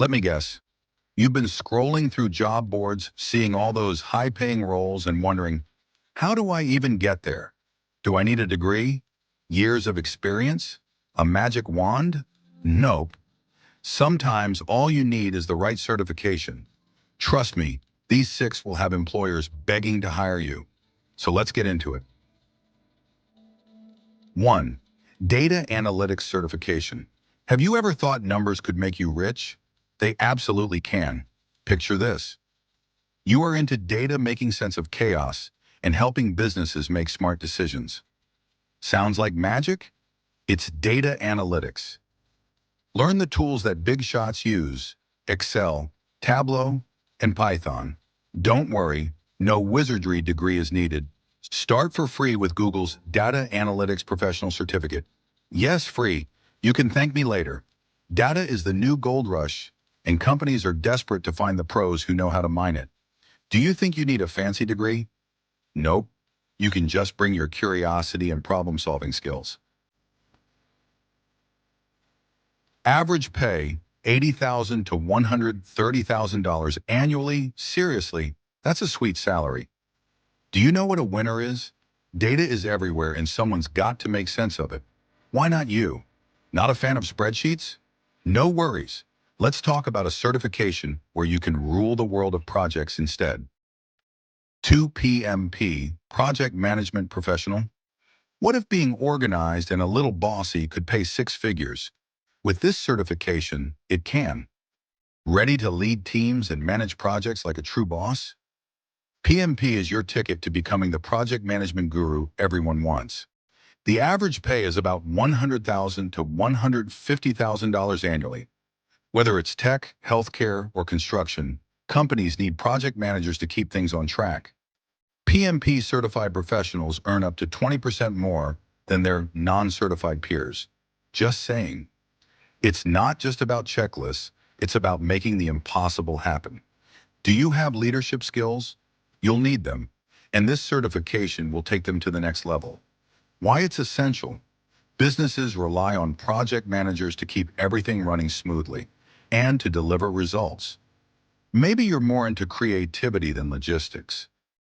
Let me guess. You've been scrolling through job boards, seeing all those high-paying roles and wondering, how do I even get there? Do I need a degree? Years of experience? A magic wand? Nope. Sometimes all you need is the right certification. Trust me, these six will have employers begging to hire you. So let's get into it. 1. Data Analytics Certification. Have you ever thought numbers could make you rich? They absolutely can. Picture this. You are into data making sense of chaos and helping businesses make smart decisions. Sounds like magic? It's data analytics. Learn the tools that big shots use: Excel, Tableau, and Python. Don't worry, no wizardry degree is needed. Start for free with Google's Data Analytics Professional Certificate. Yes, free. You can thank me later. Data is the new gold rush, and companies are desperate to find the pros who know how to mine it. Do you think you need a fancy degree? Nope. You can just bring your curiosity and problem-solving skills. Average pay, $80,000 to $130,000 annually. Seriously, that's a sweet salary. Do you know what a winner is? Data is everywhere and someone's got to make sense of it. Why not you? Not a fan of spreadsheets? No worries. Let's talk about a certification where you can rule the world of projects instead. 2PMP, Project Management Professional. What if being organized and a little bossy could pay six figures? With this certification, it can. Ready to lead teams and manage projects like a true boss? PMP is your ticket to becoming the project management guru everyone wants. The average pay is about $100,000 to $150,000 annually. Whether it's tech, healthcare, or construction, companies need project managers to keep things on track. PMP certified professionals earn up to 20% more than their non-certified peers. Just saying. It's not just about checklists, it's about making the impossible happen. Do you have leadership skills? You'll need them, and this certification will take them to the next level. Why it's essential? Businesses rely on project managers to keep everything running smoothly and to deliver results. Maybe you're more into creativity than logistics.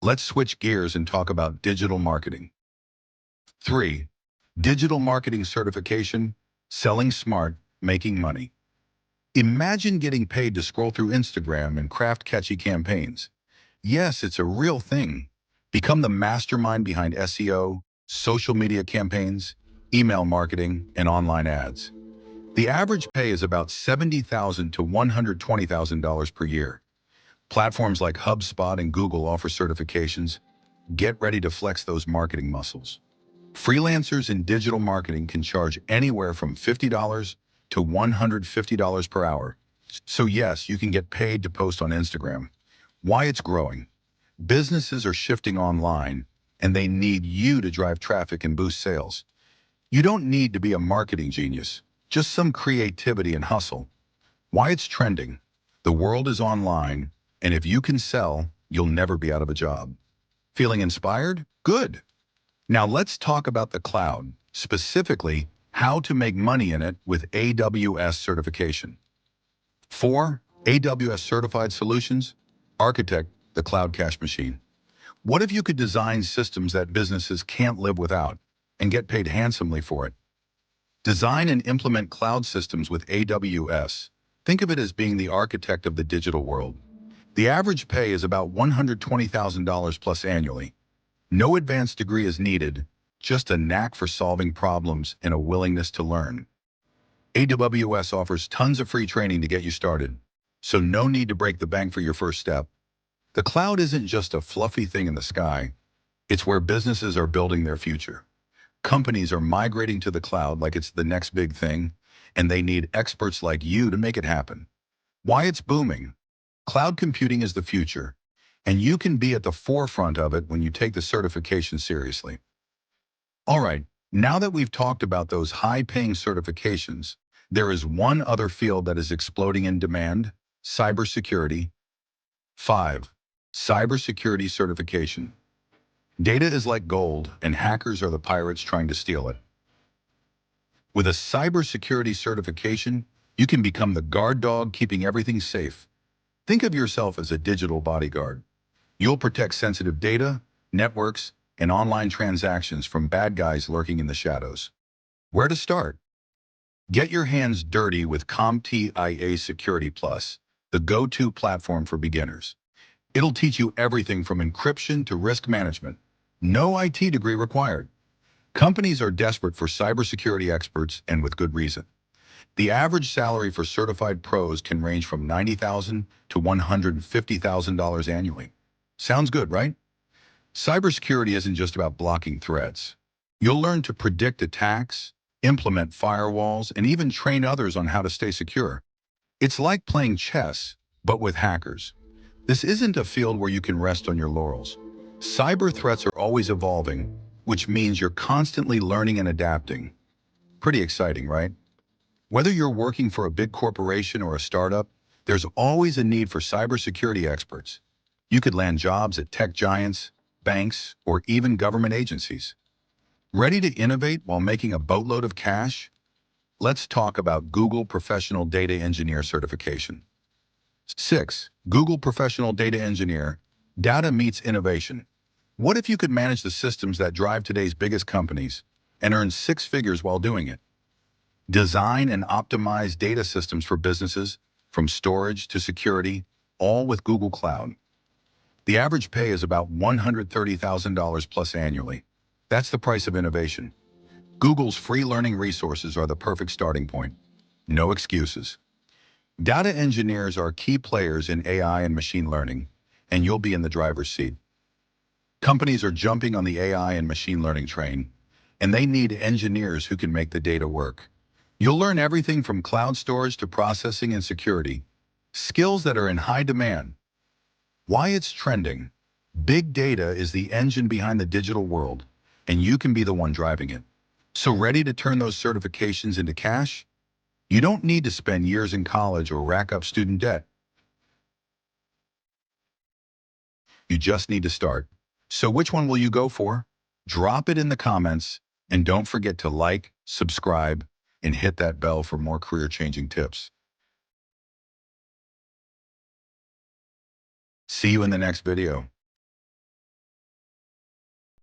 Let's switch gears and talk about digital marketing. 3. Digital Marketing Certification, Selling Smart, Making Money. Imagine getting paid to scroll through Instagram and craft catchy campaigns. Yes, it's a real thing. Become the mastermind behind SEO, social media campaigns, email marketing, and online ads. The average pay is about $70,000 to $120,000 per year. Platforms like HubSpot and Google offer certifications. Get ready to flex those marketing muscles. Freelancers in digital marketing can charge anywhere from $50 to $150 per hour. So yes, you can get paid to post on Instagram. Why it's growing? Businesses are shifting online, and they need you to drive traffic and boost sales. You don't need to be a marketing genius, just some creativity and hustle. Why it's trending? The world is online, and if you can sell, you'll never be out of a job. Feeling inspired? Good. Now let's talk about the cloud, specifically how to make money in it with AWS certification. 4. AWS Certified Solutions, Architect the Cloud Cache Machine. What if you could design systems that businesses can't live without and get paid handsomely for it? Design and implement cloud systems with AWS. Think of it as being the architect of the digital world. The average pay is about $120,000 plus annually. No advanced degree is needed, just a knack for solving problems and a willingness to learn. AWS offers tons of free training to get you started, so no need to break the bank for your first step. The cloud isn't just a fluffy thing in the sky. It's where businesses are building their future. Companies are migrating to the cloud like it's the next big thing, and they need experts like you to make it happen. Why it's booming? Cloud computing is the future, and you can be at the forefront of it when you take the certification seriously. All right, now that we've talked about those high-paying certifications, there is one other field that is exploding in demand: cybersecurity. 5. Cybersecurity Certification. Data is like gold, and hackers are the pirates trying to steal it. With a cybersecurity certification, You can become the guard dog keeping everything safe. Think of yourself as a digital bodyguard. You'll protect sensitive data, networks, and online transactions from bad guys lurking in the shadows. Where to start? Get your hands dirty with CompTIA Security Plus, the go-to platform for beginners. It'll teach you everything from encryption to risk management. No IT degree required. Companies are desperate for cybersecurity experts, and with good reason. The average salary for certified pros can range from $90,000 to $150,000 annually. Sounds good, right? Cybersecurity isn't just about blocking threats. You'll learn to predict attacks, implement firewalls, and even train others on how to stay secure. It's like playing chess, but with hackers. This isn't a field where you can rest on your laurels. Cyber threats are always evolving, which means you're constantly learning and adapting. Pretty exciting, right? Whether you're working for a big corporation or a startup, there's always a need for cybersecurity experts. You could land jobs at tech giants, banks, or even government agencies. Ready to innovate while making a boatload of cash? Let's talk about Google Professional Data Engineer Certification. 6. Google Professional Data Engineer. Data meets innovation. What if you could manage the systems that drive today's biggest companies and earn six figures while doing it? Design and optimize data systems for businesses, from storage to security, all with Google Cloud. The average pay is about $130,000 plus annually. That's the price of innovation. Google's free learning resources are the perfect starting point. No excuses. Data engineers are key players in AI and machine learning, and you'll be in the driver's seat. Companies are jumping on the AI and machine learning train, and they need engineers who can make the data work. You'll learn everything from cloud storage to processing and security, skills that are in high demand. Why it's trending. Big data is the engine behind the digital world, and you can be the one driving it. So ready to turn those certifications into cash? You don't need to spend years in college or rack up student debt. You just need to start. So which one will you go for? Drop it in the comments, and don't forget to like, subscribe, and hit that bell for more career-changing tips. See you in the next video.